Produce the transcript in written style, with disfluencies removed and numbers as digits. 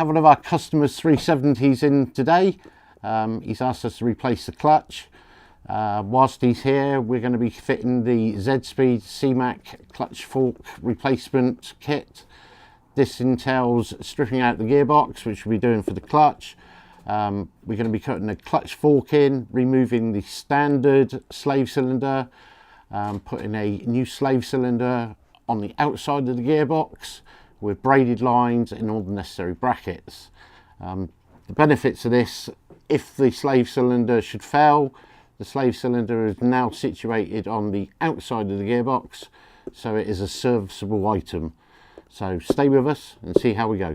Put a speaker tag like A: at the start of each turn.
A: have one of our customers 370s in today. He's asked us to replace the clutch. Whilst he's here, we're going to be fitting the zSpeed C.M.A.K clutch fork replacement kit. This entails stripping out the gearbox, which we'll be doing for the clutch. We're going to be cutting the clutch fork in, removing the standard slave cylinder, putting a new slave cylinder on the outside of the gearbox with braided lines and all the necessary brackets. The benefits of this: if the slave cylinder should fail, the slave cylinder is now situated on the outside of the gearbox, so it is a serviceable item. So stay with us and see how we go.